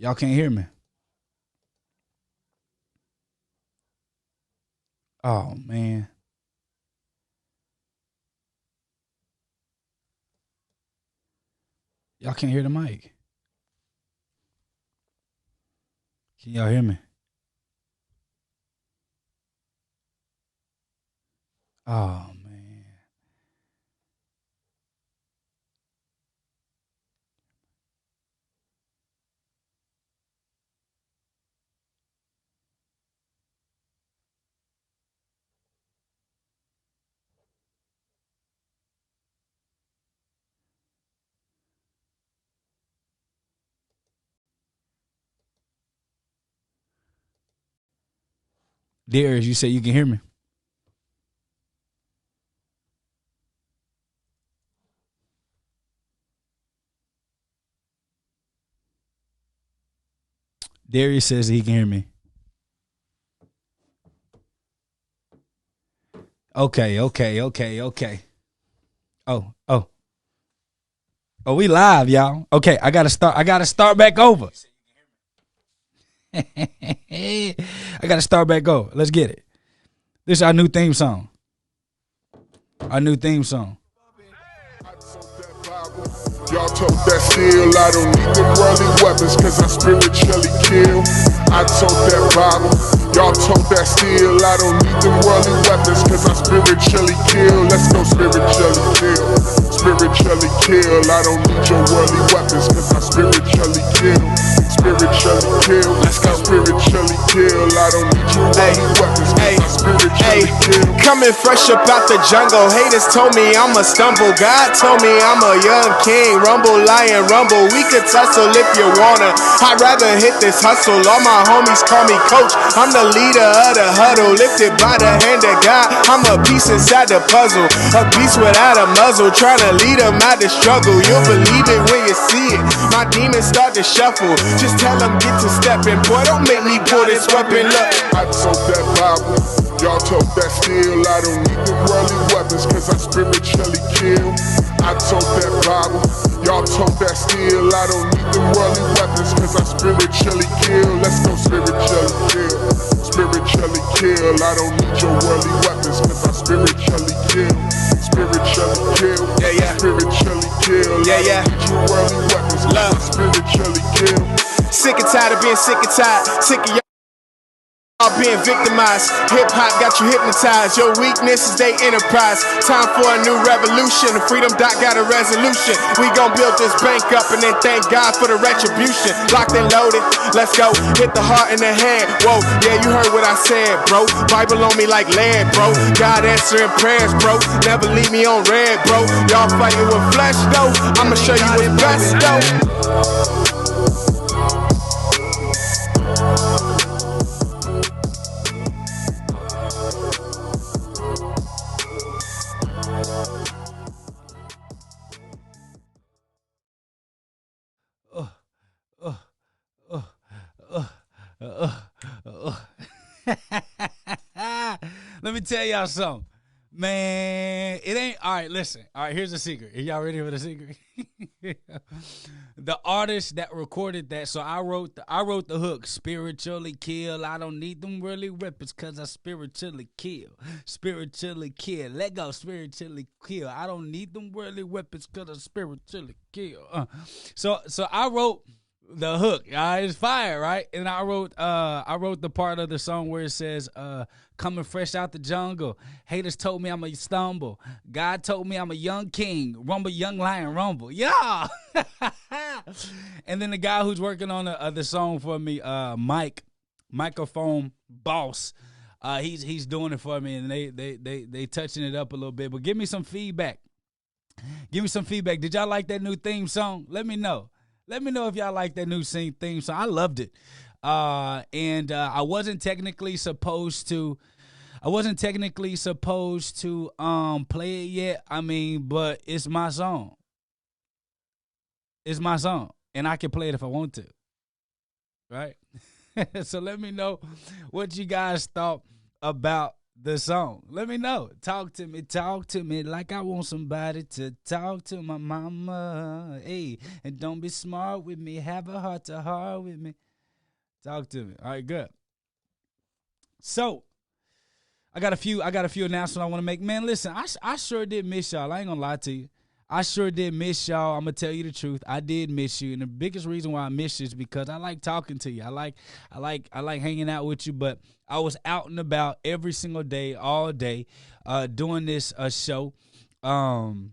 Y'all can't hear me. Oh, man. Y'all can't hear the mic. Can y'all hear me? Oh, man. Darius, you say you can hear me? Darius says he can hear me. Okay. Oh, we live, y'all. Okay, I gotta start back over. I gotta start back over. Let's get it. This is our new theme song. Y'all told that still, I don't need them worldly weapons, cause I spiritually kill. I told that Bible. Y'all told that still, I don't need them worldly weapons, cause I spiritually kill. Let's go spiritually kill. Spiritually kill, I don't need your worldly weapons, cause I spiritually kill. Spiritually kill, let's go spiritually kill. I don't need your worldly weapons, cause I spiritually kill. Coming fresh up out the jungle, haters told me I'ma stumble. God told me I'm a young king, rumble, lion, rumble. We could tussle if you wanna. I'd rather hit this hustle. All my homies call me coach. I'm the leader of the huddle, lifted by the hand of God. I'm a piece inside the puzzle, a beast without a muzzle, trying to lead them out the struggle. You'll believe it when you see it. My demons start to shuffle. Just tell them get to stepping. Boy, don't make me pull this weapon. Look, I told that Bible. Y'all told that still, I don't need them worldly weapons, cause I spiritually kill. I told that Bible. Y'all told that still, I don't need them worldly weapons, cause I spiritually kill. Let's go spiritually kill. Spiritually kill, I don't need your worldly weapons, cause I spiritually kill. Spiritually kill. Yeah. Spiritually kill. Yeah. I don't need your worldly weapons, cause I spiritually kill. sick and tired of being sick and tired. Sick of y'all being victimized. Hip-hop got you hypnotized. Your weakness is they enterprise. Time for a new revolution. The Freedom Dot got a resolution. We gon' build this bank up and then thank God for the retribution. Locked and loaded, let's go. Hit the heart and the head. Whoa, yeah, you heard what I said, bro. Bible on me like lead, bro. God answering prayers, bro. Never leave me on red, bro. Y'all fighting with flesh, though. I'ma show you what's best, though. Let me tell y'all something. Man, it ain't all right. Listen, all right, here's a secret. Are y'all ready for the secret? The artist that recorded that, so I wrote the hook, spiritually kill. I don't need them really weapons because I spiritually kill. Spiritually kill. Let go, spiritually kill. I don't need them really weapons because I spiritually kill. So I wrote the hook. It's fire, right? And I wrote the part of the song where it says, coming fresh out the jungle. Haters told me I'm a stumble. God told me I'm a young king. Rumble, young lion, rumble. Yeah. And then the guy who's working on the song for me, microphone boss, he's doing it for me, and they touching it up a little bit. But give me some feedback. Did y'all like that new theme song? Let me know. Let me know if y'all like that new theme song. I loved it. And I wasn't technically supposed to play it yet. I mean, but it's my song. It's my song, and I can play it if I want to. Right? So let me know what you guys thought about the song. Let me know. Talk to me like I want somebody to talk to my mama. Hey, and don't be smart with me. Have a heart to heart with me. Talk to me. All right, good. So, I got a few announcements I want to make. Man, listen, I sure did miss y'all. I ain't gonna lie to you. I sure did miss y'all. I'm gonna tell you the truth. I did miss you, and the biggest reason why I miss you is because I like talking to you. I like hanging out with you. But I was out and about every single day, all day, doing this show, and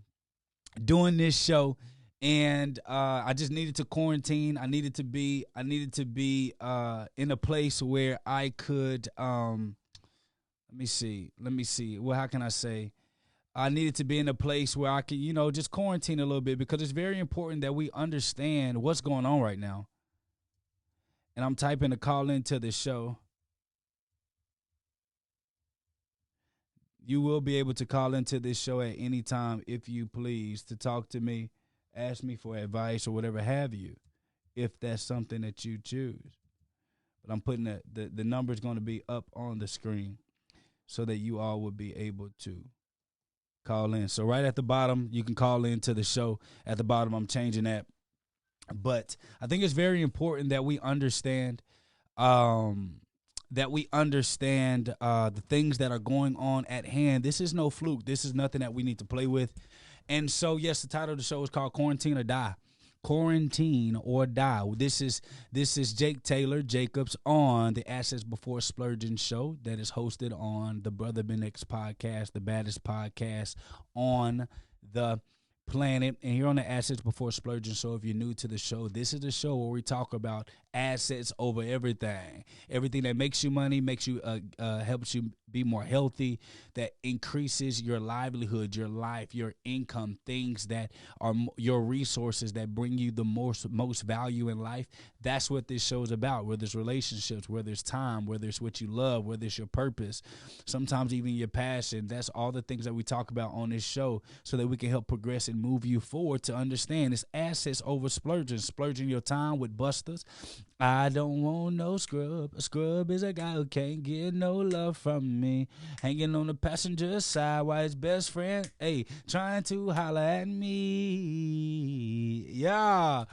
I just needed to quarantine. I needed to be in a place where I could. Let me see. Well, how can I say? I needed to be in a place where I could, just quarantine a little bit, because it's very important that we understand what's going on right now. And I'm typing a call into the show. You will be able to call into this show at any time, if you please, to talk to me, ask me for advice or whatever have you, if that's something that you choose. But I'm putting the number is going to be up on the screen so that you all will be able to call in. So right at the bottom, you can call into the show. At the bottom, I'm changing that. But I think it's very important that we understand the things that are going on at hand. This is no fluke. This is nothing that we need to play with. And so, yes, the title of the show is called Quarantine or Die. Quarantine or Die. This is Jake Tayler Jacobs on the Assets Before Splurging show that is hosted on the Brother Ben X podcast, the baddest podcast on the planet. And here on the Assets Before Splurging show, if you're new to the show, this is the show where we talk about assets over everything that makes you money, makes you helps you be more healthy, that increases your livelihood, your life, your income, things that are your resources that bring you the most value in life. That's what this show is about, whether it's relationships, whether it's time, whether it's what you love, whether it's your purpose, sometimes even your passion. That's all the things that we talk about on this show so that we can help progress and move you forward to understand it's assets over splurging your time with busters. I don't want no scrub. A scrub is a guy who can't get no love from me. Hanging on the passenger side while his best friend, trying to holler at me. Yeah.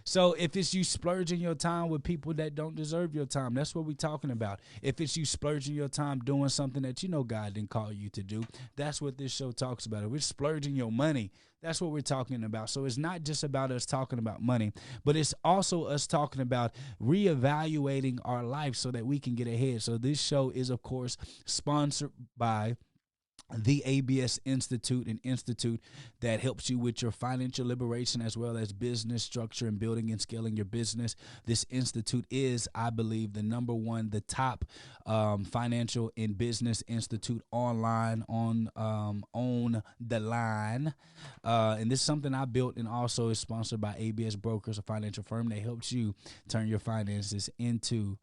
So if it's you splurging your time with people that don't deserve your time, that's what we're talking about. If it's you splurging your time doing something that God didn't call you to do, that's what this show talks about. If we're splurging your money, that's what we're talking about. So it's not just about us talking about money, but it's also us talking about reevaluating our life so that we can get ahead. So this show is, of course, sponsored by the ABS Institute, an institute that helps you with your financial liberation as well as business structure and building and scaling your business. This institute is, I believe, the top financial and business institute online on the line. And this is something I built and also is sponsored by ABS Brokers, a financial firm that helps you turn your finances into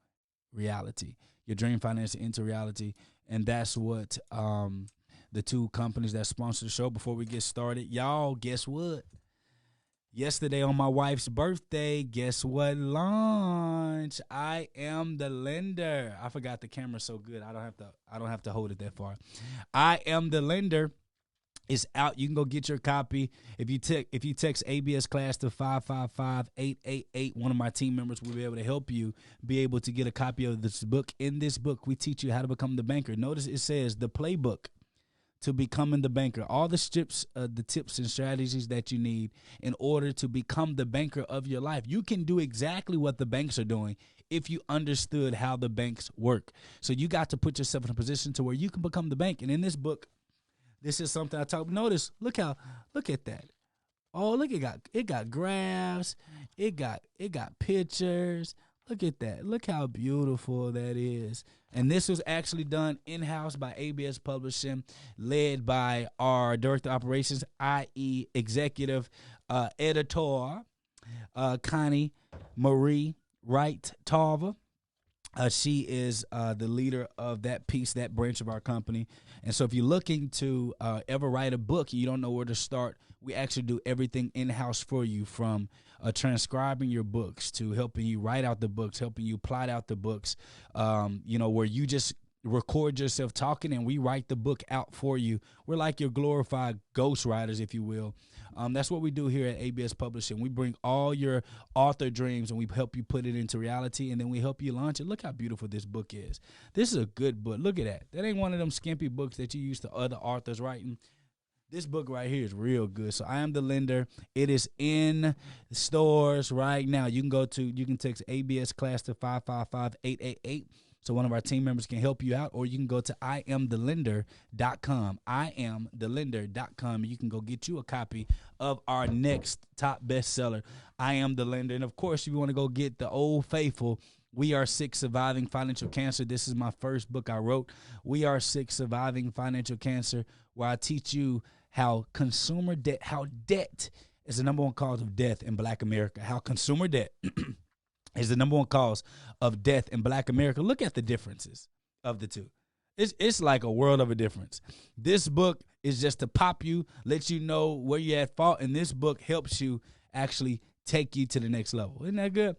reality, your dream finances into reality. And that's what the two companies that sponsor the show. Before we get started, y'all, guess what? Yesterday on my wife's birthday, guess what launched? I Am the Lender. I forgot the camera's so good. I don't have to hold it that far. I Am the Lender is out. You can go get your copy. If you text ABS class to 555-888, one of my team members will be able to help you be able to get a copy of this book. In this book, we teach you how to become the banker. Notice it says the playbook to becoming the banker. All the tips and strategies that you need in order to become the banker of your life. You can do exactly what the banks are doing if you understood how the banks work. So you got to put yourself in a position to where you can become the bank. And in this book, this is something I talk. Notice, look at that. Oh, look, it got graphs. It got pictures. Look at that. Look how beautiful that is. And this was actually done in-house by ABS Publishing, led by our Director of Operations, i.e. Executive Editor, Connie Marie Wright-Tarver. She is the leader of that piece, that branch of our company. And so if you're looking to ever write a book and you don't know where to start, we actually do everything in-house for you, from transcribing your books to helping you write out the books, helping you plot out the books, where you just record yourself talking, and we write the book out for you. We're like your glorified ghostwriters, if you will. That's what we do here at ABS Publishing. We bring all your author dreams, and we help you put it into reality, and then we help you launch it. Look how beautiful this book is. This is a good book. Look at that. That ain't one of them skimpy books that you used to other authors writing. This book right here is real good. So I Am the Lender. It is in stores right now. You can text ABS class to 555-888. So one of our team members can help you out, or you can go to IamTheLender.com. IamTheLender.com. You can go get you a copy of our next top bestseller, I Am the Lender. And of course, if you want to go get the old faithful, We Are Sick, Surviving Financial Cancer. This is my first book I wrote, We Are Sick, Surviving Financial Cancer, where I teach you how debt is the number one cause of death in Black America. How consumer debt is the number one cause of death in Black America. Look at the differences of the two. It's like a world of a difference. This book is just to pop you, let you know where you're at fault, and this book helps you actually take you to the next level. Isn't that good?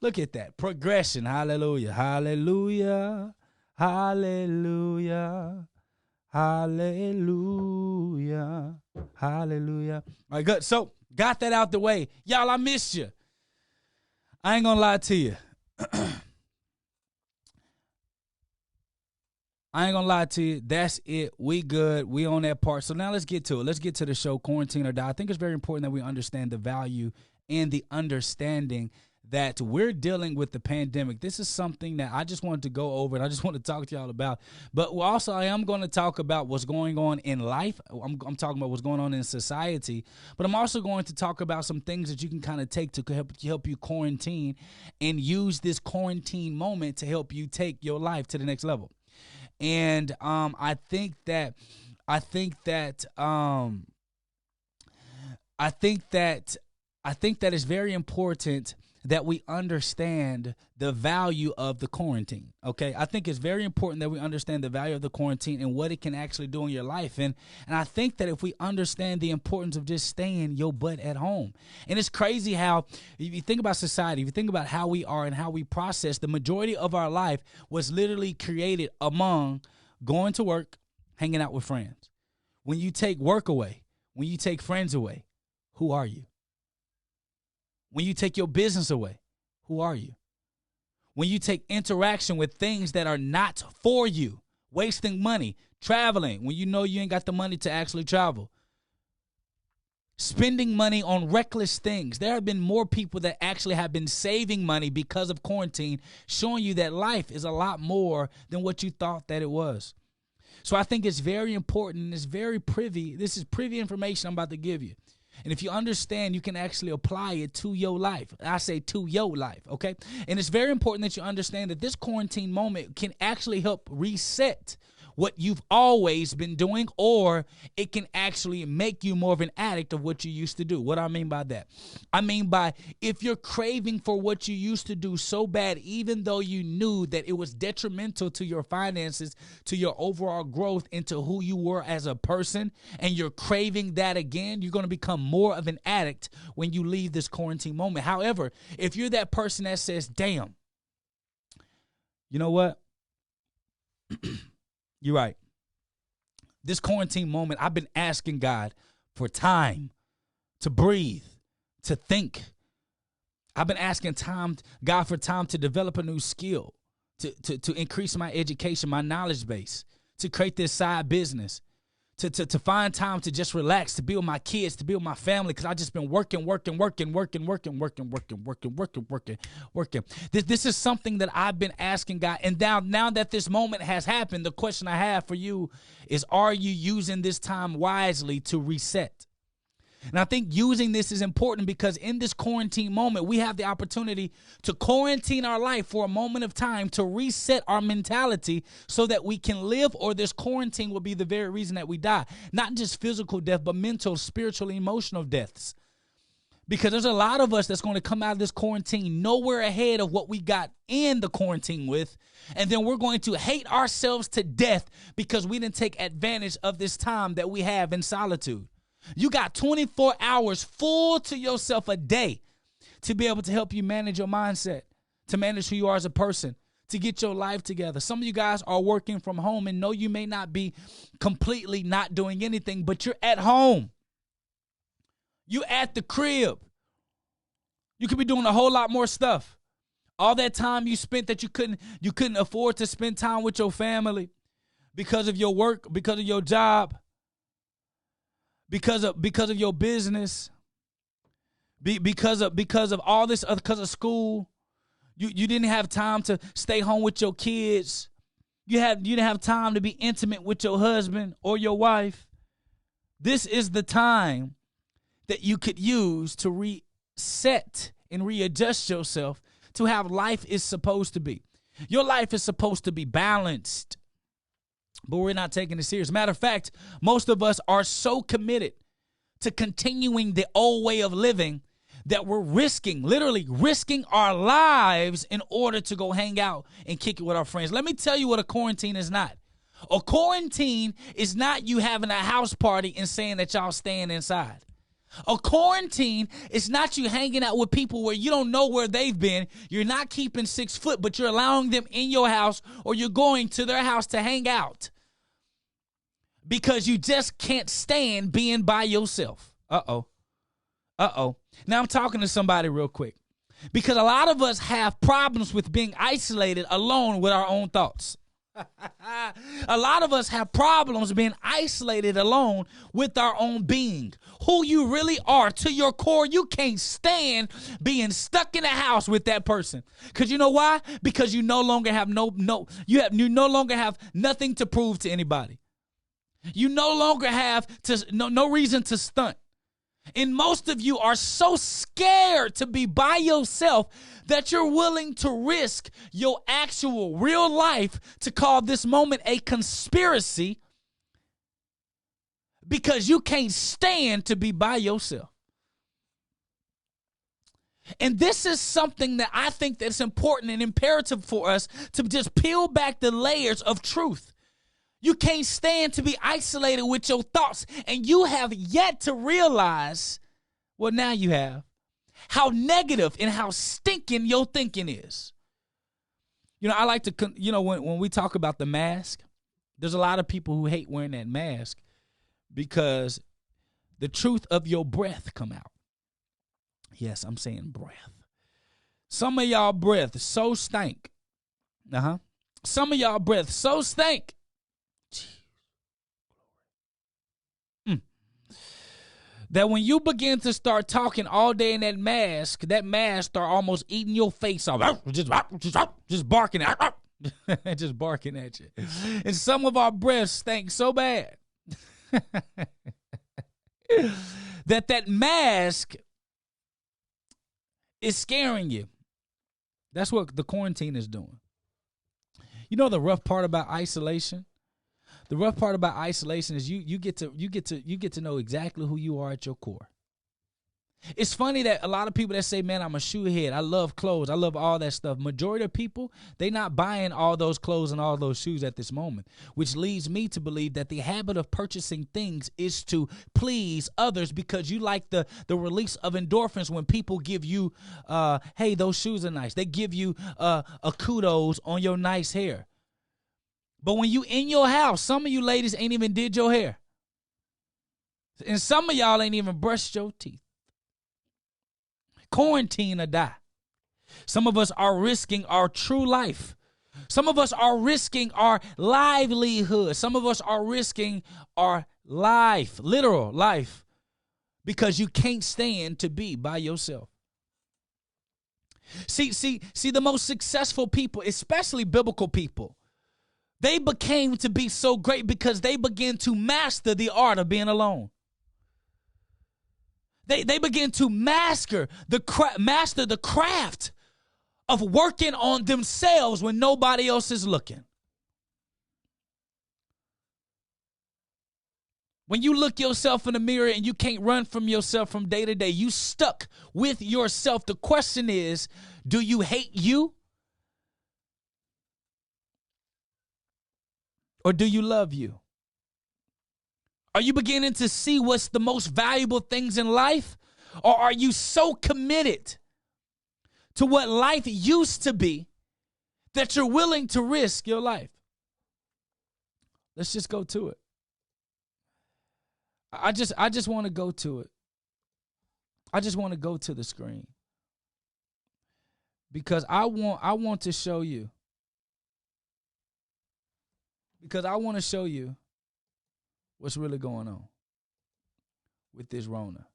Look at that. Progression. Hallelujah. Hallelujah. Hallelujah. Hallelujah. Hallelujah. All right, good. So, got that out the way. Y'all, I missed you. I ain't gonna lie to you. I ain't gonna lie to you. That's it. We good. We on that part. So now let's get to it. Let's get to the show, Quarantine or Die. I think it's very important that we understand the value and the understanding that we're dealing with the pandemic. This is something that I just wanted to go over and I just want to talk to y'all about. But also I am going to talk about what's going on in life. I'm talking about what's going on in society. But I'm also going to talk about some things that you can kind of take to help you quarantine and use this quarantine moment to help you take your life to the next level. And I think that it's very important that we understand the value of the quarantine, okay? I think it's very important that we understand the value of the quarantine and what it can actually do in your life. And I think that if we understand the importance of just staying your butt at home. And it's crazy how, if you think about society, if you think about how we are and how we process, the majority of our life was literally created among going to work, hanging out with friends. When you take work away, when you take friends away, who are you? When you take your business away, who are you? When you take interaction with things that are not for you, wasting money, traveling, when you know you ain't got the money to actually travel, spending money on reckless things. There have been more people that actually have been saving money because of quarantine, showing you that life is a lot more than what you thought that it was. So I think it's very important, and it's very privy. This is privy information I'm about to give you. And if you understand, you can actually apply it to your life. I say to your life, okay? And it's very important that you understand that this quarantine moment can actually help reset what you've always been doing, or it can actually make you more of an addict of what you used to do. What do I mean by that? I mean by if you're craving for what you used to do so bad, even though you knew that it was detrimental to your finances, to your overall growth, into who you were as a person, and you're craving that again, you're going to become more of an addict when you leave this quarantine moment. However, if you're that person that says, damn, you know what? You're right. This quarantine moment, I've been asking God for time to breathe, to think. I've been asking God for time to develop a new skill, to increase my education, my knowledge base, to create this side business, to find time to just relax, to be with my kids, to be with my family, because I've just been working. This is something that I've been asking God. And now that this moment has happened, the question I have for you is, are you using this time wisely to reset? And I think using this is important because in this quarantine moment, we have the opportunity to quarantine our life for a moment of time to reset our mentality so that we can live, or this quarantine will be the very reason that we die. Not just physical death, but mental, spiritual, emotional deaths. Because there's a lot of us that's going to come out of this quarantine nowhere ahead of what we got in the quarantine with. And then we're going to hate ourselves to death because we didn't take advantage of this time that we have in solitude. You got 24 hours full to yourself a day to be able to help you manage your mindset, to manage who you are as a person, to get your life together. Some of you guys are working from home, and no, you may not be completely not doing anything, but you're at home. You at the crib. You could be doing a whole lot more stuff. All that time you spent that you couldn't afford to spend time with your family because of your work, because of your job, because of your business, because of all this, because of school. You didn't have time to stay home with your kids. You didn't have time to be intimate with your husband or your wife. This is the time that you could use to reset and readjust yourself to how life is supposed to be. Your life is supposed to be balanced, but we're not taking it serious. Matter of fact, most of us are so committed to continuing the old way of living that we're literally risking our lives in order to go hang out and kick it with our friends. Let me tell you what a quarantine is not. A quarantine is not you having a house party and saying that y'all staying inside. A quarantine is not you hanging out with people where you don't know where they've been. You're not keeping 6 foot, but you're allowing them in your house, or you're going to their house to hang out because you just can't stand being by yourself. Uh-oh. Now I'm talking to somebody real quick, because a lot of us have problems with being isolated alone with our own thoughts. A lot of us have problems being isolated alone with our own being. Who you really are to your core, you can't stand being stuck in a house with that person. Because you know why? Because you no longer have you no longer have nothing to prove to anybody. You no longer have no reason to stunt. And most of you are so scared to be by yourself that you're willing to risk your actual real life to call this moment a conspiracy because you can't stand to be by yourself. And this is something that I think that's important and imperative for us to just peel back the layers of truth. You can't stand to be isolated with your thoughts, and you have yet to realize, well, now you have, how negative and how stinking your thinking is. You know, I like to, when we talk about the mask, there's a lot of people who hate wearing that mask because the truth of your breath come out. Yes, I'm saying breath. Some of y'all breath so stink. Some of y'all breath so stink. That when you begin to start talking all day in that mask start almost eating your face off. Just barking at just barking at you. And some of our breaths stink so bad that mask is scaring you. That's what the quarantine is doing. You know the rough part about isolation? The rough part about isolation is you get to know exactly who you are at your core. It's funny that a lot of people that say, man, I'm a shoehead. I love clothes. I love all that stuff. Majority of people, they not buying all those clothes and all those shoes at this moment, which leads me to believe that the habit of purchasing things is to please others because you like the release of endorphins when people give you, hey, those shoes are nice. They give you a kudos on your nice hair. But when you in your house, some of you ladies ain't even did your hair. And some of y'all ain't even brushed your teeth. Quarantine or die. Some of us are risking our true life. Some of us are risking our livelihood. Some of us are risking our life, literal life, because you can't stand to be by yourself. See, the most successful people, especially biblical people, they became to be so great because they began to master the art of being alone. They began to master the craft of working on themselves when nobody else is looking. When you look yourself in the mirror and you can't run from yourself from day to day, you stuck with yourself. The question is, do you hate you? Or do you love you? Are you beginning to see what's the most valuable things in life? Or are you so committed to what life used to be that you're willing to risk your life. Let's just go to it. I just want to go to it. I just want to go to the screen. Because I want to show you. Because I want to show you what's really going on with this Rona.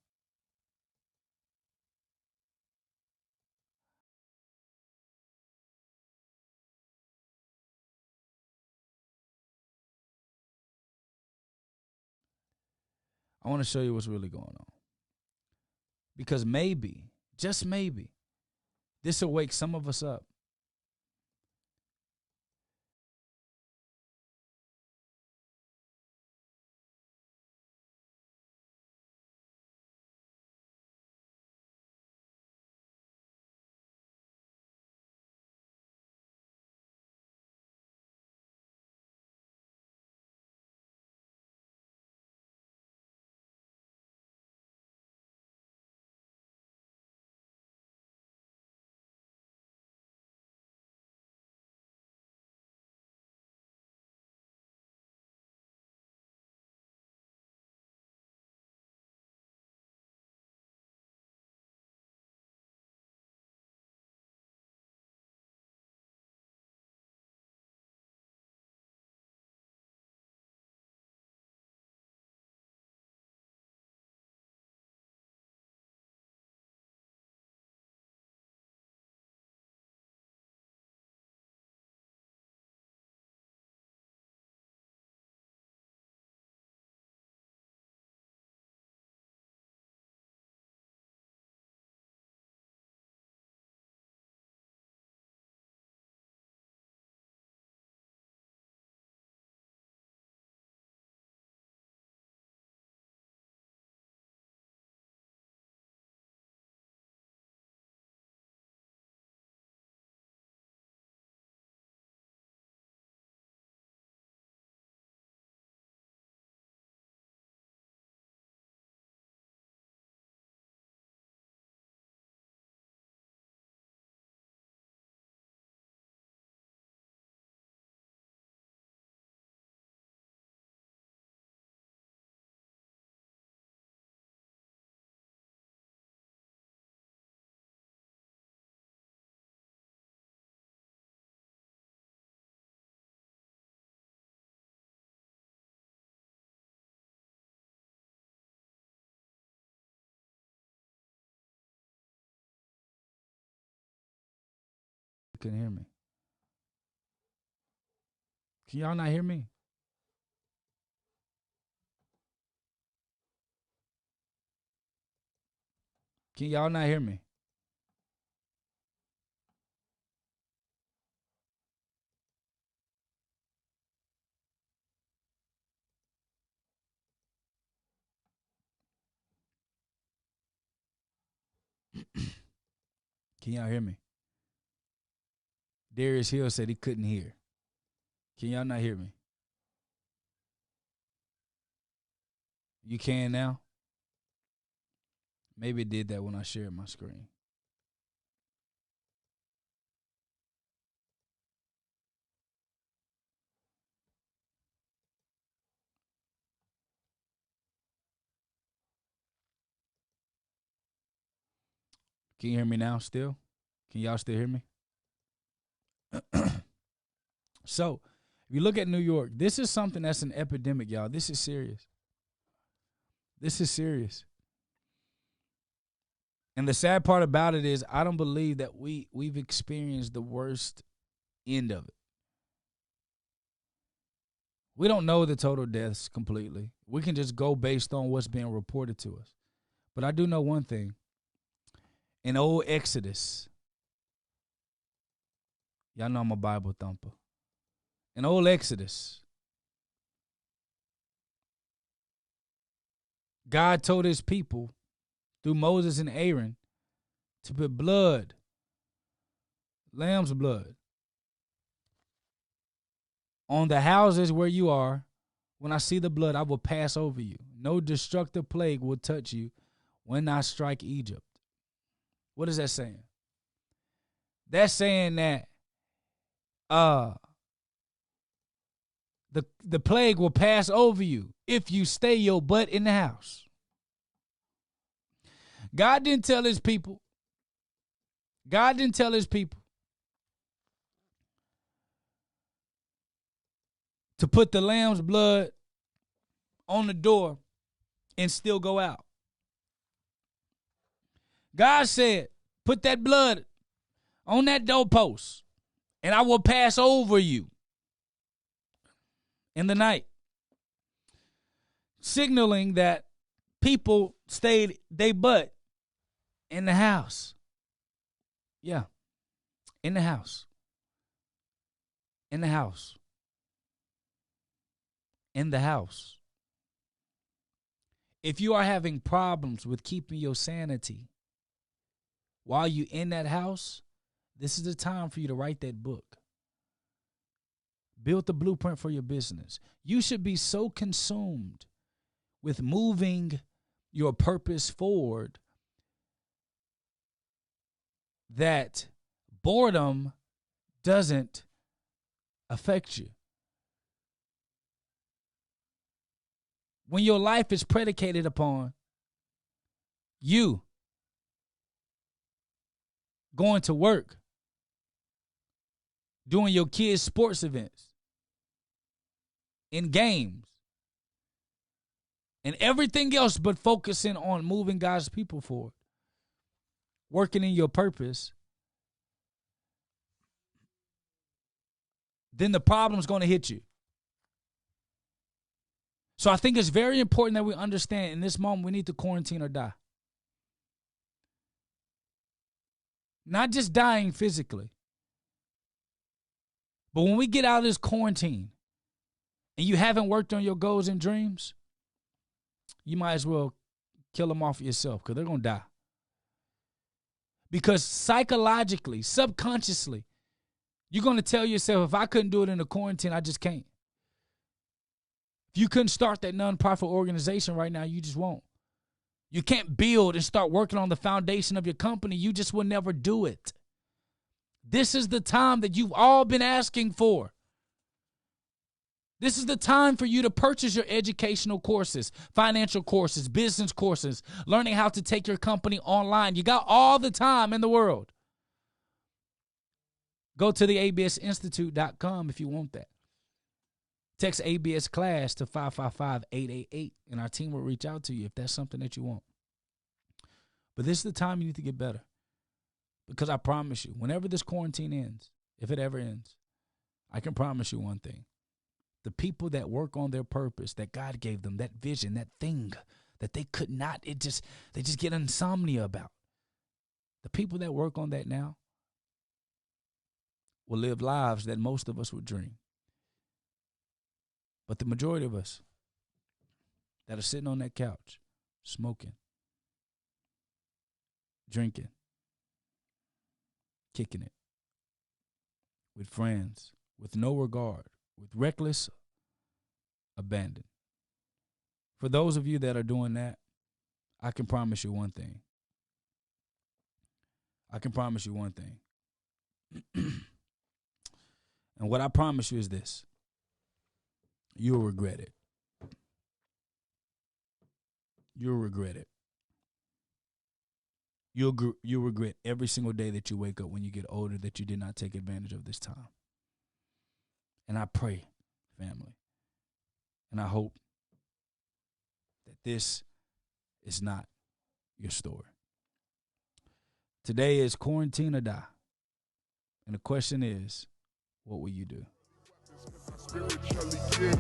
I want to show you what's really going on. Because maybe, just maybe, this will wake some of us up. You can hear me. Can y'all not hear me? Can y'all not hear me? Can y'all hear me? Darius Hill said he couldn't hear. Can y'all not hear me? You can now? Maybe it did that when I shared my screen. Can you hear me now still? Can y'all still hear me? So, if you look at New York, this is something that's an epidemic, y'all. This is serious. This is serious. And the sad part about it is I don't believe that we've experienced the worst end of it. We don't know the total deaths completely. We can just go based on what's being reported to us. But I do know one thing. In old Exodus, y'all know I'm a Bible thumper. In old Exodus, God told his people through Moses and Aaron to put blood, lamb's blood, on the houses where you are. When I see the blood, I will pass over you. No destructive plague will touch you when I strike Egypt. What is that saying? That's saying that the plague will pass over you if you stay your butt in the house. God didn't tell his people. God didn't tell his people to put the lamb's blood on the door and still go out. God said, put that blood on that doorpost and I will pass over you in the night, signaling that people stayed they butt in the house. Yeah, in the house. In the house. In the house. If you are having problems with keeping your sanity while you're in that house, this is the time for you to write that book. Build the blueprint for your business. You should be so consumed with moving your purpose forward that boredom doesn't affect you. When your life is predicated upon you going to work, doing your kids' sports events, in games, and everything else but focusing on moving God's people forward, working in your purpose, then the problem's going to hit you. So I think it's very important that we understand in this moment we need to quarantine or die. Not just dying physically, but when we get out of this quarantine and you haven't worked on your goals and dreams, you might as well kill them off yourself because they're going to die. Because psychologically, subconsciously, you're going to tell yourself, if I couldn't do it in the quarantine, I just can't. If you couldn't start that nonprofit organization right now, you just won't. You can't build and start working on the foundation of your company. You just will never do it. This is the time that you've all been asking for. This is the time for you to purchase your educational courses, financial courses, business courses, learning how to take your company online. You got all the time in the world. Go to the absinstitute.com if you want that. Text ABS class to 555-888 and our team will reach out to you if that's something that you want. But this is the time you need to get better. Because I promise you, whenever this quarantine ends, if it ever ends, I can promise you one thing. The people that work on their purpose that God gave them, that vision, that thing that they could not, they just get insomnia about. The people that work on that now will live lives that most of us would dream. But the majority of us that are sitting on that couch, smoking, drinking, kicking it with friends, with no regard, with reckless abandon. For those of you that are doing that, I can promise you one thing. I can promise you one thing. And what I promise you is this. You'll regret it. You'll regret it. You'll regret every single day that you wake up when you get older that you did not take advantage of this time. And I pray, family, and I hope that this is not your story. Today is quarantine or die. And the question is, what will you do? Spiritually kill.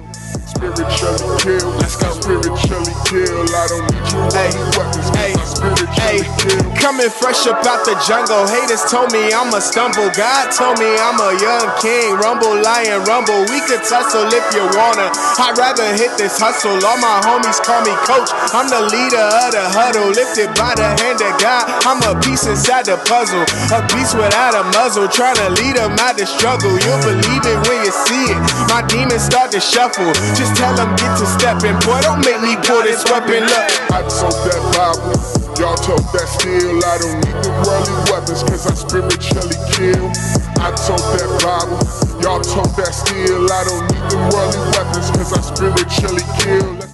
Let's go. Spiritually kill. I don't need you running weapons. Spiritually kill. Coming fresh up out the jungle. Haters told me I'ma stumble. God told me I'm a young king. Rumble, lion, rumble. We could tussle if you wanna. I'd rather hit this hustle. All my homies call me coach. I'm the leader of the huddle. Lifted by the hand of God. I'm a piece inside the puzzle. A beast without a muzzle. Trying to lead them out the struggle. You'll believe it when you see it. My demons start to shuffle. Just tell them get to stepping. Boy, don't make me pull this weapon. Look, I told that Bible. Y'all talk that steel, I don't need them worldly weapons, cause I spiritually kill. I talk that Bible, y'all talk that steel, I don't need them worldly weapons, cause I spiritually kill.